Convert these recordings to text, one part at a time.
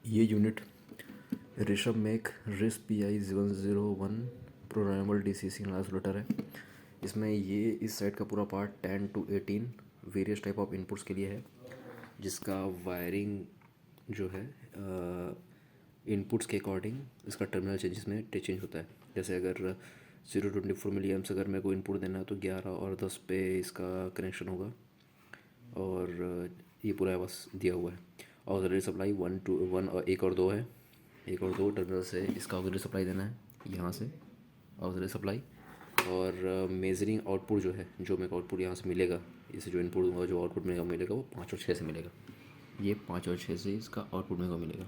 ये unit Rishabh make रिस PI 101 programmable DC signal isolator है। इसमें ये इस साइड का पूरा part 10 to 18 various type of inputs के लिए है, जिसका वायरिंग जो है इनपुट्स के अकॉर्डिंग इसका टर्मिनल चेंजेस में चेंज होता है। जैसे अगर 0 to 24 मिली एम्प्स अगर मेरे को इनपुट देना है तो 11 और 10 पे इसका कनेक्शन होगा। और ये पूरा बस दिया हुआ है। ऑक्सिलरी सप्लाई 1 और 1 और 2 है। 1 और 2 टर्मिनल से इसका ऑक्सिलरी सप्लाई देना है, यहाँ से ऑक्सिलरी सप्लाई। और मेजरिंग आउटपुट जो है, जो मेरे को आउटपुट यहाँ से मिलेगा, इसे जो इनपुट दूंगा जो आउटपुट मेरे को मिलेगा वो 5 और 6 से मिलेगा। ये 5 और 6 से इसका आउटपुट मेरे को मिलेगा।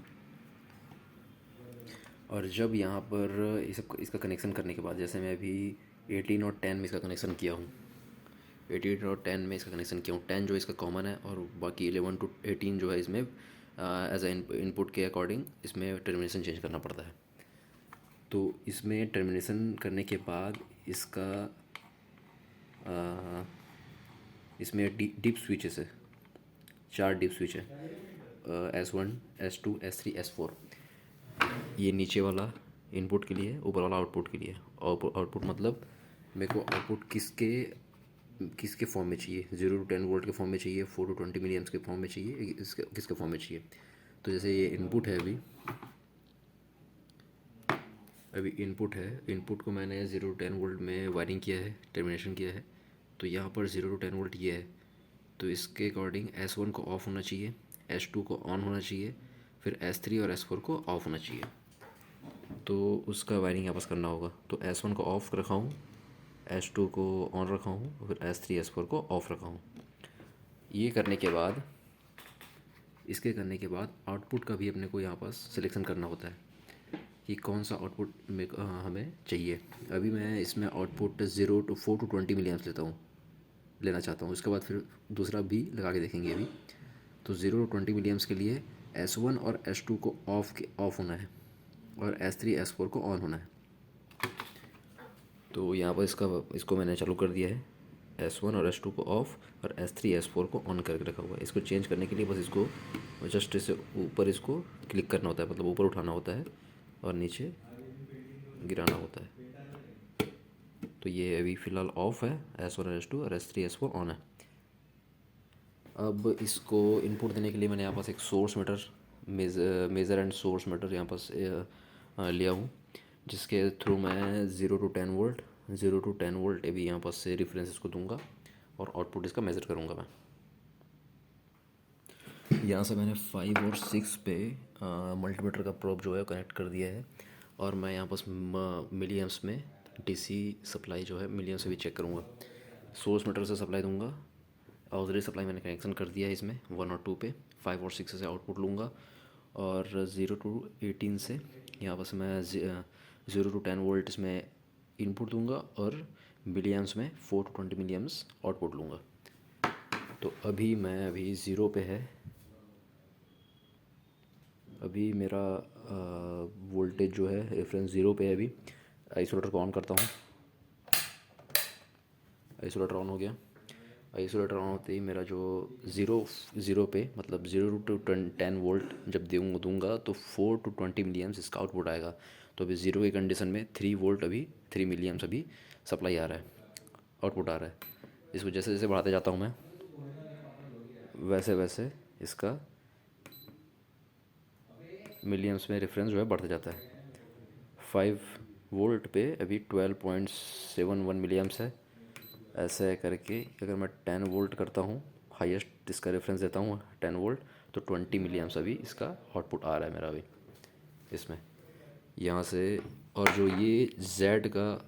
और जब यहाँ पर इसका कनेक्शन करने के बाद, जैसे मैं अभी 18 और 10 में इसका कनेक्शन किया हूँ, 18 और 10 में इसका कनेक्शन किया हूँ। 10 जो इसका कॉमन है और बाकी 11 to 18 जो है इसमें एज ए इनपुट के अकॉर्डिंग इसमें टर्मिनेशन चेंज करना पड़ता है। तो इसमें टर्मिनेशन करने के बाद इसमें डीप स्विचेस है, 4 डीप स्विच है, S1 S2 S3 S4। ये नीचे वाला इनपुट के लिए, ऊपर वाला आउटपुट के लिए। आउटपुट मतलब मेरे को आउटपुट किसके फॉर्म में चाहिए, 0 to 10 वोल्ट के फॉर्म में चाहिए, 4 to 20 मिली एम्प्स के फॉर्म में चाहिए, किसके फॉर्म में चाहिए। तो जैसे ये इनपुट है, अभी इनपुट को मैंने 0 to 10 वोल्ट में वायरिंग किया है, टर्मिनेशन किया है। तो यहाँ पर 0 to 10 वोल्ट ये है, तो इसके अकॉर्डिंग S1 को ऑफ होना चाहिए, S2 को ऑन होना चाहिए, फिर S3 और S4 को ऑफ होना चाहिए। तो उसका वायरिंग यहाँ पास करना होगा। तो S1 को ऑफ रखा हूँ, S2 को ऑन रखा हूँ, फिर S3 S4 को ऑफ रखा हूँ। ये करने के बाद, इसके करने के बाद आउटपुट का भी अपने को यहाँ पास सिलेक्शन करना होता है कि कौन सा आउटपुट में हमें चाहिए। अभी मैं इसमें आउटपुट 4 to 20 मिली एम्प्स लेना चाहता हूँ। उसके बाद फिर दूसरा भी लगा के देखेंगे अभी। तो 0 to 20 मिली एम्प्स के लिए S1 और S2 को ऑफ होना है और S3 S4 को ऑन होना है। तो यहाँ पर इसको मैंने चालू कर दिया है, S1 और S2 को ऑफ और S3 S4 को ऑन करके रखा हुआ है। इसको चेंज करने के लिए बस इसको जस्ट इससे ऊपर इसको क्लिक करना होता है, मतलब ऊपर उठाना होता है और नीचे गिराना होता है। तो ये अभी फ़िलहाल ऑफ है, S1 और S2 और S3 S4 ऑन है। अब इसको इनपुट देने के लिए मैंने यहाँ पास एक source meter, measure and source meter यहाँ पास लिया हूँ, जिसके थ्रू मैं 0 to 10 वोल्ट अभी यहाँ पास से रेफरेंस इसको दूंगा और आउटपुट इसका मेज़र करूँगा मैं। यहाँ से मैंने 5 और 6 पे मल्टीमीटर का प्रोब जो है कनेक्ट कर दिया है और मैं यहाँ पास मिली एम्प्स में DC सप्लाई जो है मिली एम्प्स से भी चेक करूँगा। सोर्स मीटर से सप्लाई दूंगा, ऑक्सिलरी सप्लाई मैंने कनेक्शन कर दिया है इसमें 1 और 2 पे। 5 और 6 से आउटपुट लूँगा और 0 to 18 से यहाँ पर मैं 0 to 10 वोल्ट इसमें इनपुट दूंगा और मिली एम्प्स में 4 to 20 मिली एम्प्स आउटपुट लूँगा। तो अभी 0 पे है, अभी मेरा वोल्टेज जो है रेफरेंस 0 पे है। अभी आइसोलेटर को ऑन करता हूँ। आइसोलेटर ऑन हो गया। आइसोलेटर ऑन होते ही मेरा जो ज़ीरो पे, मतलब 0 to 10 वोल्ट जब दूंगा तो 4 to 20 मिली एम्प्स इसका आउटपुट आएगा। तो अभी 0 की कंडीशन में 3 वोल्ट अभी 3 मिली एम्प्स अभी सप्लाई आ रहा है, आउटपुट आ रहा है। इसको जैसे जैसे बढ़ाते जाता हूँ मैं, वैसे वैसे इसका मिली एम्प्स में रेफरेंस जो है बढ़ता जाता है। 5 वोल्ट पे अभी 12.71 मिली एम्प्स है। ऐसे करके अगर मैं 10 वोल्ट करता हूँ, हाईएस्ट इसका रेफरेंस देता हूँ 10 वोल्ट, तो 20 मिली एम्प्स अभी इसका आउटपुट आ रहा है मेरा अभी इसमें, यहाँ से। और जो ये Z का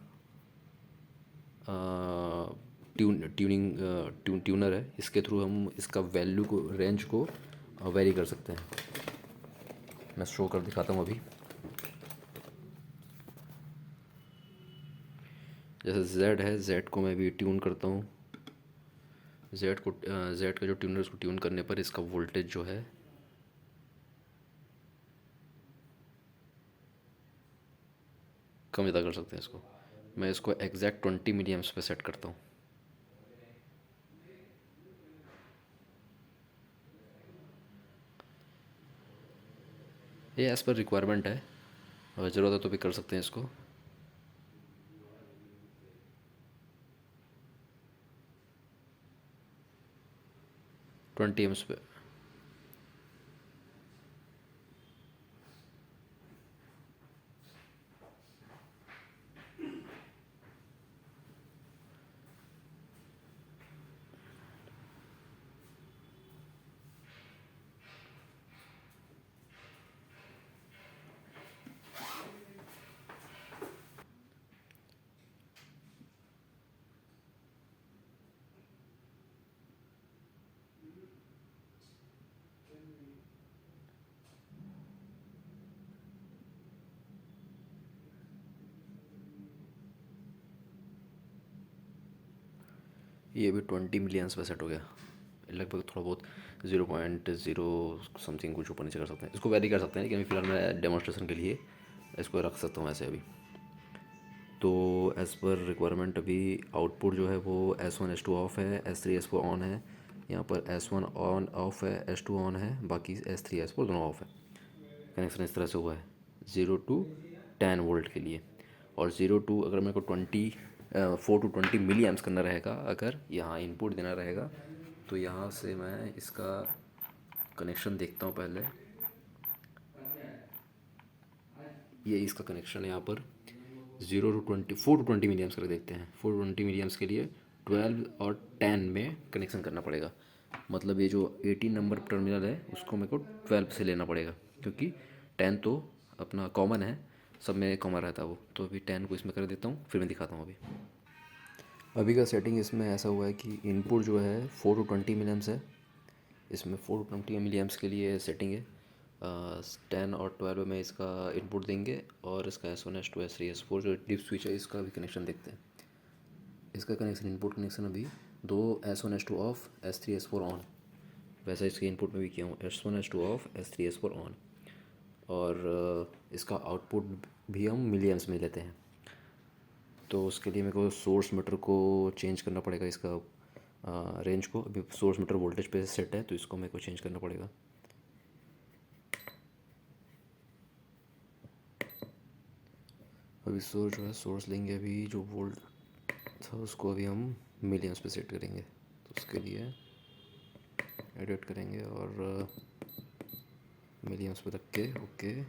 ट्यूनर है, इसके थ्रू हम इसका वैल्यू को, रेंज को वेरी कर सकते हैं। मैं शो कर दिखाता हूँ अभी। जैसे Z है, Z को मैं भी ट्यून करता हूँ। Z का जो ट्यूनर, उसको ट्यून करने पर इसका वोल्टेज जो है कम ज़्यादा कर सकते हैं इसको। मैं इसको एग्जैक्ट 20 मिली एम्प्स पे सेट करता हूँ। ये एज़ पर रिक्वायरमेंट है, अगर ज़रूरत है तो भी कर सकते हैं इसको। 20 एम्स पे। ये भी 20 मिलियंस पे सेट हो गया, लगभग थोड़ा बहुत 0.0 समथिंग कुछ ऊपर नीचे कर सकते हैं, इसको वैरी कर सकते हैं, लेकिन अभी फिलहाल मैं डेमोन्स्ट्रेशन के लिए इसको रख सकता हूँ ऐसे अभी। तो एज़ पर रिक्वायरमेंट अभी आउटपुट जो है वो S1 S2 ऑफ है, S3 S4 ऑन है, यहाँ पर S1 ऑन ऑफ है, S2 ऑन है, बाकी S3 S4 दोनों ऑफ है। कनेक्शन इस तरह से हुआ है 0 to 10 वोल्ट के लिए। और 0 to अगर मेरे को 4 to 20 मिली एम्स करना रहेगा, अगर यहाँ इनपुट देना रहेगा, तो यहाँ से मैं इसका कनेक्शन देखता हूँ पहले। ये इसका कनेक्शन है यहाँ पर 4 to 20 मिली एम्स कर देखते हैं। 4 to 20 मिली एम्स के लिए 12 और 10 में कनेक्शन करना पड़ेगा। मतलब ये जो 18 नंबर टर्मिनल है उसको मेरे को 12 से लेना पड़ेगा, क्योंकि 10 तो अपना कॉमन है, सब में कॉमन रहता है वो। तो अभी 10 को इसमें कर देता हूँ, फिर मैं दिखाता हूँ अभी। अभी का सेटिंग इसमें ऐसा हुआ है कि इनपुट जो है 4 to 20 मिली एम्स है। इसमें 4 to 20 मिली एम्स के लिए सेटिंग है। 10 और 12 में इसका इनपुट देंगे, और इसका S1 S2 S3 S4 जो डिप स्विच है इसका भी कनेक्शन देखते हैं। इसका कनेक्शन इनपुट कनेक्शन अभी दो S1 S2 of S3 S4 on, वैसा इसके इनपुट में भी किया हूँ S1 S2 of S3 S4 on. और इसका आउटपुट भी हम मिली एम्स में लेते हैं। तो उसके लिए मेरे को सोर्स मीटर को चेंज करना पड़ेगा, इसका रेंज को। अभी सोर्स मीटर वोल्टेज पे सेट है, तो इसको मेरे को चेंज करना पड़ेगा। अभी सोर्स जो है, सोर्स लेंगे अभी जो वोल्ट था उसको अभी हम मिलियंस पे सेट करेंगे। तो उसके लिए एडिट करेंगे और मिलियंस पे रख के ओके।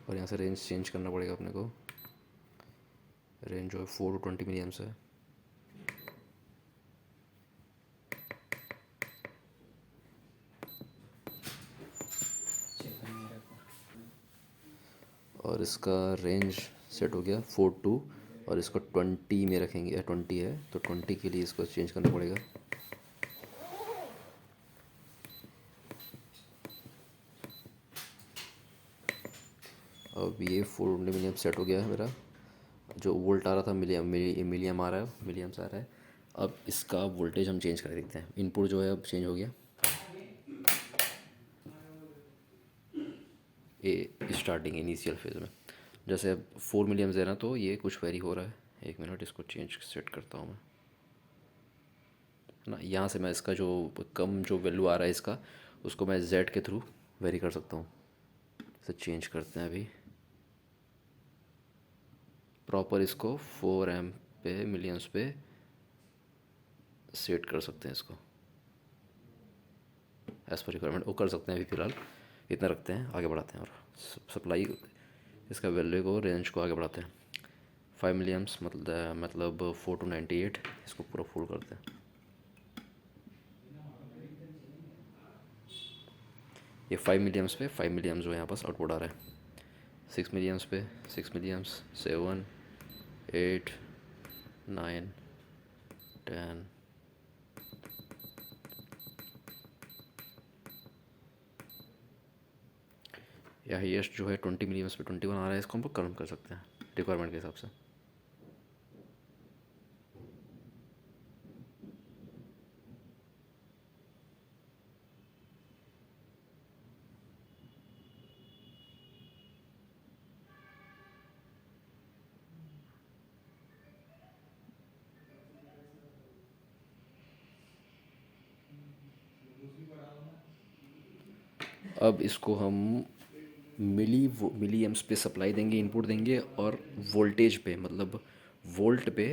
और यहाँ से रेंज चेंज करना पड़ेगा अपने को। रेंज जो है 4 to 20 मिलियंस है। और इसका रेंज सेट हो गया 4 to, और इसको 20 में रखेंगे, 20 है तो 20 के लिए इसको चेंज करना पड़ेगा। अब ये 4 मिलियम सेट हो गया है मेरा। जो वोल्ट आ रहा था मिलियम आ रहा है, मिलियम्स आ रहा है। अब इसका वोल्टेज हम चेंज कर देते हैं। इनपुट जो है अब चेंज हो गया। ये स्टार्टिंग इनिशियल फेज़ में जैसे अब 4 मिलियम्स है ना, तो ये कुछ वेरी हो रहा है। एक मिनट, इसको चेंज सेट करता हूँ मैं, है ना। यहाँ से मैं इसका जो कम जो वैल्यू आ रहा है इसका, उसको मैं जेड के थ्रू वेरी कर सकता हूँ। इसे चेंज करते हैं अभी प्रॉपर, इसको 4 एम पे मिलियंस पे सेट कर सकते हैं इसको एज़ पर रिक्वायरमेंट। वो कर सकते हैं, अभी फ़िलहाल इतना रखते हैं, आगे बढ़ाते हैं। और सप्लाई इसका वैल्यू को, रेंज को आगे बढ़ाते हैं। 5 मिलियम्स मतलब 4 to 98, इसको पूरा फुल करते हैं। ये 5 मिलियम्स पे 5 मिलियम्स जो यहाँ पास आउटपुट आ रहा है। 6 मिलियम्स पे 6 मिलियम्स, 7, 8, 9, 10। या हाईएस्ट जो है 20 मिलियम्स पे 21 आ रहा है, इसको हम लोग कम कर सकते हैं रिक्वायरमेंट के हिसाब से। अब इसको हम मिली एम्प्स पे सप्लाई देंगे, इनपुट देंगे, और वोल्टेज पे मतलब वोल्ट पे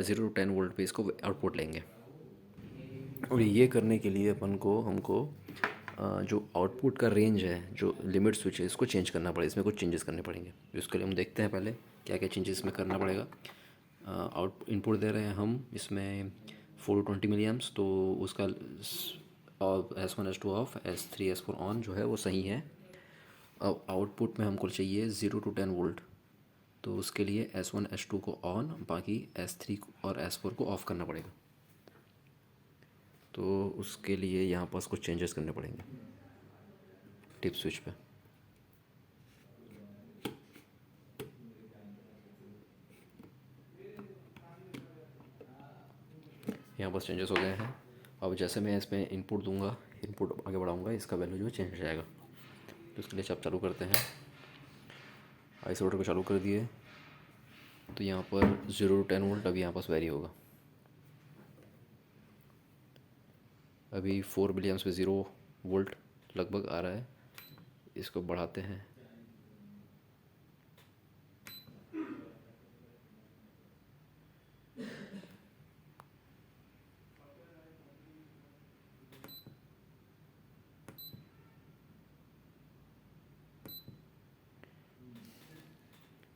0 to 10 वोल्ट पे इसको आउटपुट लेंगे। और ये करने के लिए हमको जो आउटपुट का रेंज है, जो लिमिट स्विच है, इसको चेंज करना पड़ेगा, इसमें कुछ चेंजेस करने पड़ेंगे। तो इसके लिए हम देखते हैं पहले क्या क्या चेंजेस इसमें करना पड़ेगा। आउट इनपुट दे रहे हैं हम इसमें 420 मिली एम्प्स, तो उसका S1 S2 of, S3 S4 on जो है वो सही है। अब आउटपुट में हमको चाहिए 0 to 10 वोल्ट, तो उसके लिए S1 S2 को ऑन, बाकी S3 और S4 को ऑफ़ करना पड़ेगा। तो उसके लिए यहाँ पास कुछ चेंजेस करने पड़ेंगे टिप स्विच पे। यहाँ पास चेंजेस हो गए हैं। अब जैसे मैं इसमें इनपुट दूंगा, इनपुट आगे बढ़ाऊंगा, इसका वैल्यू जो है चेंज हो जाएगा। तो इसके लिए आप चालू करते हैं, आइसोलेटर को चालू कर दिए, तो यहाँ पर 0 to 10 वोल्ट अभी यहाँ पास वेरी होगा। अभी 4 मिली एम्प्स पे 0 वोल्ट लगभग आ रहा है। इसको बढ़ाते हैं,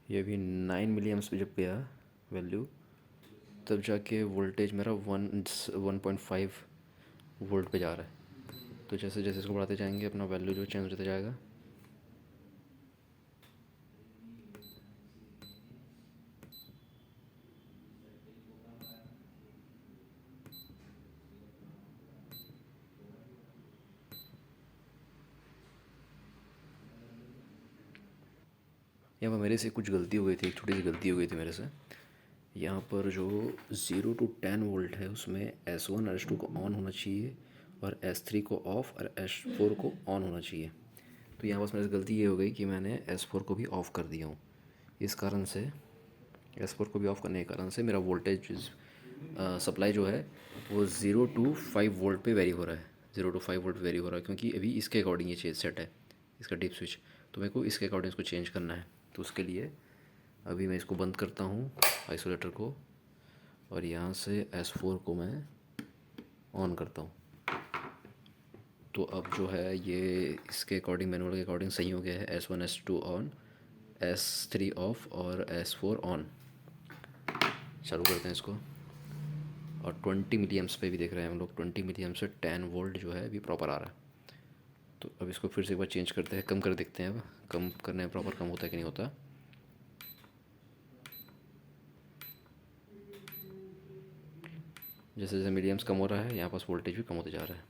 ये अभी 9 मिली एम्प्स पे जब गया वैल्यू, तब जाके वोल्टेज मेरा 1.5 वोल्ट पे जा रहा है। तो जैसे जैसे इसको बढ़ाते जाएंगे अपना वैल्यू जो चेंज होता जाएगा। यहाँ पर मेरे से कुछ गलती हो गई थी, एक छोटी सी गलती हो गई थी मेरे से। यहाँ पर जो 0 to 10 वोल्ट है उसमें S1 और S2 को ऑन होना चाहिए, और S3 को ऑफ़ और S4 को ऑन होना चाहिए। तो यहाँ बस मेरे से गलती ये हो गई कि मैंने S4 को भी ऑफ़ कर दिया हूँ। इस कारण से S4 को भी ऑफ़ करने के कारण से मेरा वोल्टेज सप्लाई जो है वो 0 to 5 वोल्ट पे वेरी हो रहा है। 0 to 5 वोल्ट वेरी हो रहा है, क्योंकि अभी इसके अकॉर्डिंग ये चेंज सेट है, इसका डीप स्विच। तो मेरे को इसके अकॉर्डिंग इसको चेंज करना है। तो उसके लिए अभी मैं इसको बंद करता हूँ आइसोलेटर को, और यहाँ से S4 को मैं ऑन करता हूँ। तो अब जो है ये इसके अकॉर्डिंग, मैनुअल के अकॉर्डिंग सही हो गया है। S1 S2 on, S3 of और S4 ऑन। चालू करते हैं इसको, और 20 मिली एम्प्स पे भी देख रहे हैं हम लोग, 20 मिली एम्प्स से 10 वोल्ट जो है अभी प्रॉपर आ रहा है। तो अब इसको फिर से एक बार चेंज करते हैं, कम कर देखते हैं। अब कम करने में प्रॉपर कम होता है कि नहीं होता। जैसे जैसे मिली एम्प्स कम हो रहा है, यहाँ पास वोल्टेज भी कम होते जा रहा है।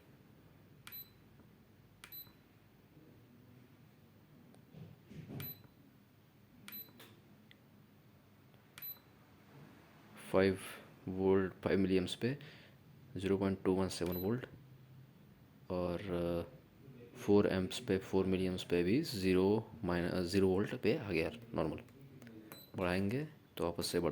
फाइव मिली एम्प्स पे 0.217 वोल्ट, और 4 एम्प्स पे 4 मिली एम्प्स पे भी 0 वोल्ट पे आ गया नॉर्मल। बढ़ाएंगे तो आपस से